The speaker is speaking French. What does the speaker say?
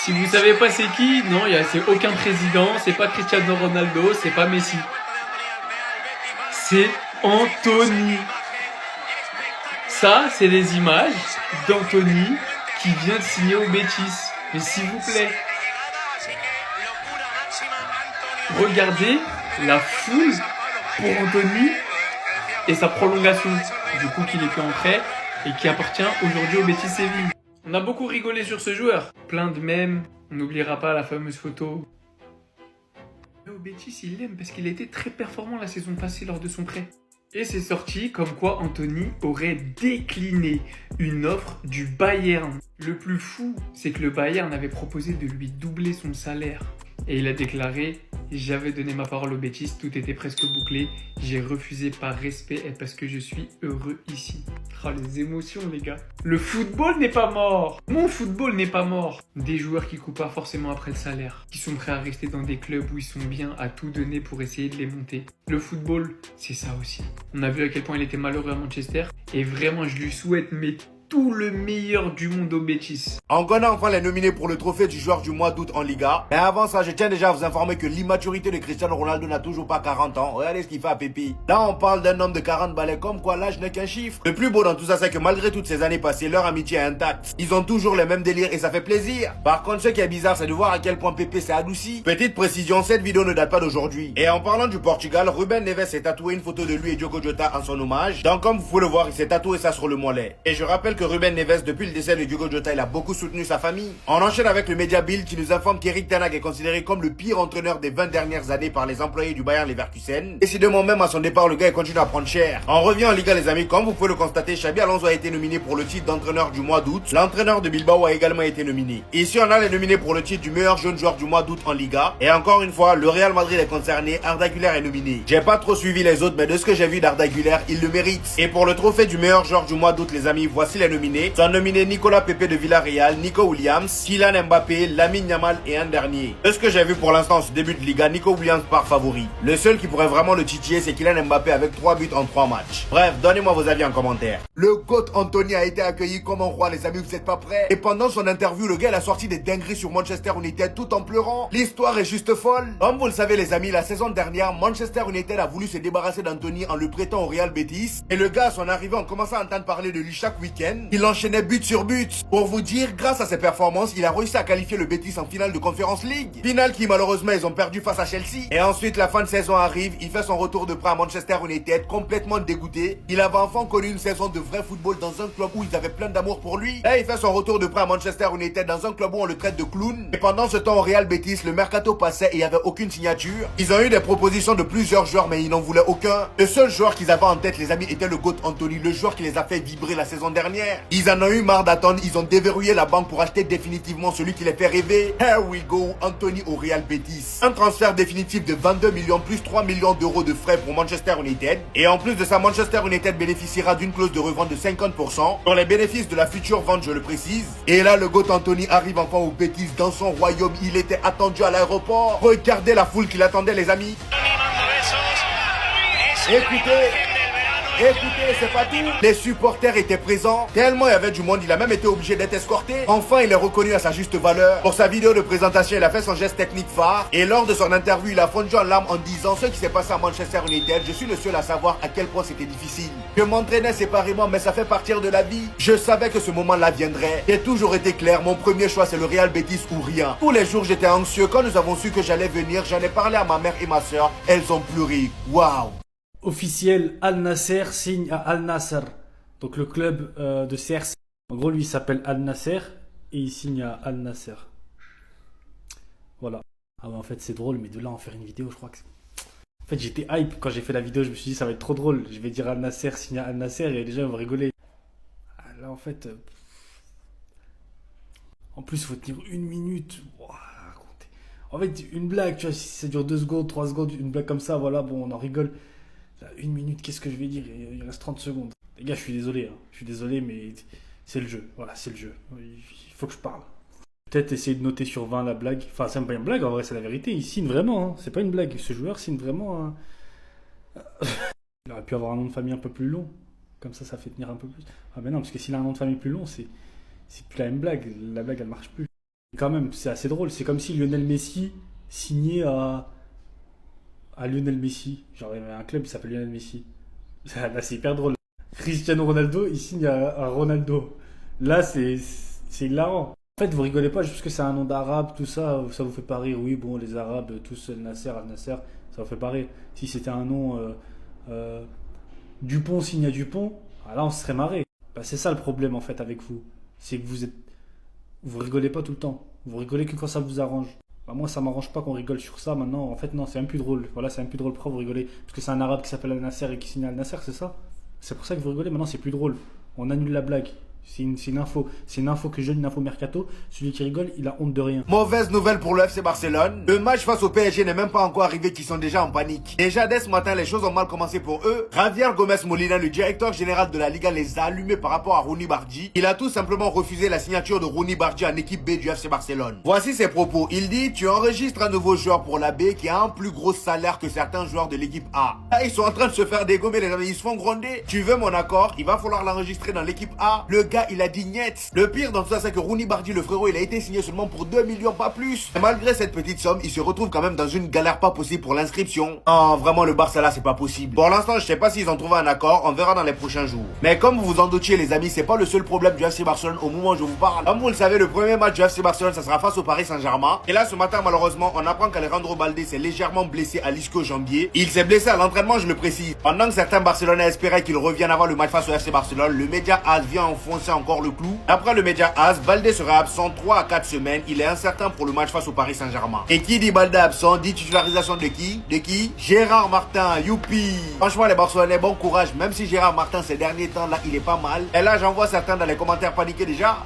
Si vous savez pas c'est qui, non, c'est aucun président, c'est pas Cristiano Ronaldo, c'est pas Messi. C'est Anthony. Ça, c'est les images d'Anthony qui vient de signer au Betis. Mais s'il vous plaît, regardez la foule pour Anthony et sa prolongation. Du coup, qu'il est plus en prêt et qui appartient aujourd'hui au Betis Séville. On a beaucoup rigolé sur ce joueur. Plein de mèmes. On n'oubliera pas la fameuse photo. Mais au Betis, il l'aime parce qu'il a été très performant la saison passée lors de son prêt. Et c'est sorti comme quoi Anthony aurait décliné une offre du Bayern. Le plus fou, c'est que le Bayern avait proposé de lui doubler son salaire. Et il a déclaré « J'avais donné ma parole au Betis, tout était presque bouclé. J'ai refusé par respect et parce que je suis heureux ici. » Oh, les émotions, les gars. Le football n'est pas mort. Mon football n'est pas mort. Des joueurs qui courent pas forcément après le salaire, qui sont prêts à rester dans des clubs où ils sont bien, à tout donner pour essayer de les monter. Le football, c'est ça aussi. On a vu à quel point il était malheureux à Manchester. Et vraiment, je lui souhaite tout le meilleur du monde au Betis. Angona enfin les nominés pour le trophée du joueur du mois d'août en Liga. Mais avant ça, je tiens déjà à vous informer que l'immaturité de Cristiano Ronaldo n'a toujours pas 40 ans. Regardez ce qu'il fait à Pépi. Là, on parle d'un homme de 40 balais, comme quoi l'âge n'est qu'un chiffre. Le plus beau dans tout ça, c'est que malgré toutes ces années passées, leur amitié est intacte. Ils ont toujours les mêmes délires et ça fait plaisir. Par contre, ce qui est bizarre, c'est de voir à quel point Pépé s'est adouci. Petite précision, cette vidéo ne date pas d'aujourd'hui. Et en parlant du Portugal, Ruben Neves s'est tatoué une photo de lui et Diogo Jota en son hommage. Donc comme vous pouvez le voir, il s'est tatoué ça sur le mollet. Et je rappelle que Ruben Neves, depuis le décès de Diogo Jota, il a beaucoup soutenu sa famille. On enchaîne avec le média Bild qui nous informe qu'Erik ten Hag est considéré comme le pire entraîneur des 20 dernières années par les employés du Bayern Leverkusen. Décidément, même à son départ, le gars il continue à prendre cher. On revient en Liga les amis, comme vous pouvez le constater, Xabi Alonso a été nominé pour le titre d'entraîneur du mois d'août. L'entraîneur de Bilbao a également été nominé. Ici on a les nominés pour le titre du meilleur jeune joueur du mois d'août en Liga. Et encore une fois, le Real Madrid est concerné, Arda Güler est nominé. J'ai pas trop suivi les autres, mais de ce que j'ai vu d'Arda Güler, il le mérite. Et pour le trophée du meilleur joueur du mois d'août les amis, voici les nominés. Sont nominés Nicolas Pepe de Villarreal, Nico Williams, Kylian Mbappé, Lamine Yamal et un dernier. De ce que j'ai vu pour l'instant en ce début de Liga, Nico Williams part favori. Le seul qui pourrait vraiment le titiller, c'est Kylian Mbappé avec 3 buts en 3 matchs. Bref, donnez-moi vos avis en commentaire. Le GOAT Anthony a été accueilli comme un roi les amis, vous êtes pas prêts? Et pendant son interview, le gars il a sorti des dingueries sur Manchester United tout en pleurant. L'histoire est juste folle. Comme vous le savez les amis, la saison dernière, Manchester United a voulu se débarrasser d'Anthony en le prêtant au Real Betis. Et le gars à son arrivée, on commençait à entendre parler de lui chaque week-end. Il enchaînait but sur but. Pour vous dire, grâce à ses performances, il a réussi à qualifier le Betis en finale de Conference League. Finale qui malheureusement ils ont perdu face à Chelsea. Et ensuite la fin de saison arrive, il fait son retour de prêt à Manchester United, complètement dégoûté. Il avait enfin connu une saison de vrai football dans un club où ils avaient plein d'amour pour lui. Là il fait son retour de prêt à Manchester United dans un club où on le traite de clown. Et pendant ce temps au Real Betis, le mercato passait et il n'y avait aucune signature. Ils ont eu des propositions de plusieurs joueurs mais ils n'en voulaient aucun. Le seul joueur qu'ils avaient en tête les amis était le GOAT Anthony, le joueur qui les a fait vibrer la saison dernière. Ils en ont eu marre d'attendre, ils ont déverrouillé la banque pour acheter définitivement celui qui les fait rêver. Here we go, Anthony au Real Betis. Un transfert définitif de 22 millions plus 3 millions d'euros de frais pour Manchester United. Et en plus de ça, Manchester United bénéficiera d'une clause de revente de 50% sur les bénéfices de la future vente, je le précise. Et là, le GOAT Anthony arrive enfin au Betis dans son royaume. Il était attendu à l'aéroport. Regardez la foule qui l'attendait les amis. Écoutez, c'est pas tout. Les supporters étaient présents. Tellement il y avait du monde, il a même été obligé d'être escorté. Enfin, il est reconnu à sa juste valeur. Pour sa vidéo de présentation, il a fait son geste technique phare. Et lors de son interview, il a fondu en larmes en disant ce qui s'est passé à Manchester United. Je suis le seul à savoir à quel point c'était difficile. Je m'entraînais séparément, mais ça fait partir de la vie. Je savais que ce moment-là viendrait. J'ai toujours été clair, mon premier choix c'est le Real Betis ou rien. Tous les jours, j'étais anxieux. Quand nous avons su que j'allais venir, j'en ai parlé à ma mère et ma soeur. Elles ont pleuré. Waouh. Officiel, Al Nasser signe à Al Nasser, donc le club de CR7. En gros, lui il s'appelle Al Nasser et il signe à Al Nasser. Voilà. Ah ouais, en fait c'est drôle, mais de là en faire une vidéo, je crois que. En fait j'étais hype quand j'ai fait la vidéo, je me suis dit ça va être trop drôle. Je vais dire Al Nasser signe à Al Nasser et les gens vont rigoler. Là en fait. En plus, il faut tenir une minute. Ouah, en fait, une blague, tu vois, si ça dure 2 secondes, 3 secondes, une blague comme ça, voilà, bon, on en rigole. Une minute, qu'est-ce que je vais dire? Il reste 30 secondes. Les gars, je suis désolé. Hein. Je suis désolé, mais c'est le jeu. Voilà, c'est le jeu. Il faut que je parle. Peut-être essayer de noter sur 20 la blague. Enfin, c'est même pas une blague, en vrai, c'est la vérité. Il signe vraiment. Hein. C'est pas une blague. Ce joueur signe vraiment. Hein. Il aurait pu avoir un nom de famille un peu plus long. Comme ça fait tenir un peu plus. Ah, mais non, parce que s'il a un nom de famille plus long, c'est plus la même blague. La blague, elle marche plus. quand même, c'est assez drôle. C'est comme si Lionel Messi signait à Lionel Messi. Genre, il y avait un club qui s'appelle Lionel Messi. Là, c'est hyper drôle. Cristiano Ronaldo, il signe à Ronaldo. Là, c'est hilarant. En fait, vous rigolez pas juste parce que c'est un nom d'arabe, tout ça, ça vous fait pas rire. Oui, bon, les arabes, tous Nasser, Al-Nasser, ça vous fait pas rire. Si c'était un nom Dupont signe à Dupont, ah là, on se serait marré. Bah, c'est ça le problème en fait avec vous. C'est que vous rigolez pas tout le temps. Vous rigolez que quand ça vous arrange. Bah, moi, ça m'arrange pas qu'on rigole sur ça maintenant. En fait, non, c'est un plus drôle. Voilà, c'est un plus drôle. Pourquoi vous rigolez? Parce que c'est un arabe qui s'appelle Al-Nasser et qui signe à Al-Nasser, c'est ça? C'est pour ça que vous rigolez. Maintenant, c'est plus drôle. On annule la blague. C'est une info. C'est une info que je donne, une info mercato. Celui qui rigole, il a honte de rien. Mauvaise nouvelle pour le FC Barcelone. Le match face au PSG n'est même pas encore arrivé qu'ils sont déjà en panique. Déjà dès ce matin, les choses ont mal commencé pour eux. Javier Gomez Molina, le directeur général de la Liga, les a allumés par rapport à Rooney Bardi. Il a tout simplement refusé la signature de Rooney Bardi en équipe B du FC Barcelone. Voici ses propos. Il dit: tu enregistres un nouveau joueur pour la B qui a un plus gros salaire que certains joueurs de l'équipe A. Là, ils sont en train de se faire dégommer, les amis. Ils se font gronder. Tu veux mon accord? Il va falloir l'enregistrer dans l'équipe A. Le gars, il a dit niet. Le pire dans tout ça, c'est que Rooney Bardi, le frérot, il a été signé seulement pour 2 millions, pas plus. Et malgré cette petite somme, il se retrouve quand même dans une galère pas possible pour l'inscription. Ah, vraiment, le Barça là, c'est pas possible. Pour l'instant, je sais pas s'ils ont trouvé un accord, on verra dans les prochains jours. Mais comme vous vous en doutiez, les amis, c'est pas le seul problème du FC Barcelone au moment où je vous parle. Comme vous le savez, le premier match du FC Barcelone, ça sera face au Paris Saint-Germain. Et là, ce matin, malheureusement, on apprend qu'Alejandro Balde s'est légèrement blessé à l'ischio-jambier. Il s'est blessé à l'entraînement, je le précise. Pendant que certains Barcelonais espéraient qu'il revienne avant le match face au FC Barcelone, le média AS vient enfoncer encore le clou. Après le média AS, Balde sera absent 3 à 4 semaines. Il est incertain pour le match face au Paris Saint-Germain. Et qui dit Balde absent dit titularisation de qui? De qui? Gérard Martin, youpi. Franchement, les Barcelonais, bon courage. Même si Gérard Martin, ces derniers temps là, il est pas mal. Et là, j'en vois certains dans les commentaires paniquer déjà.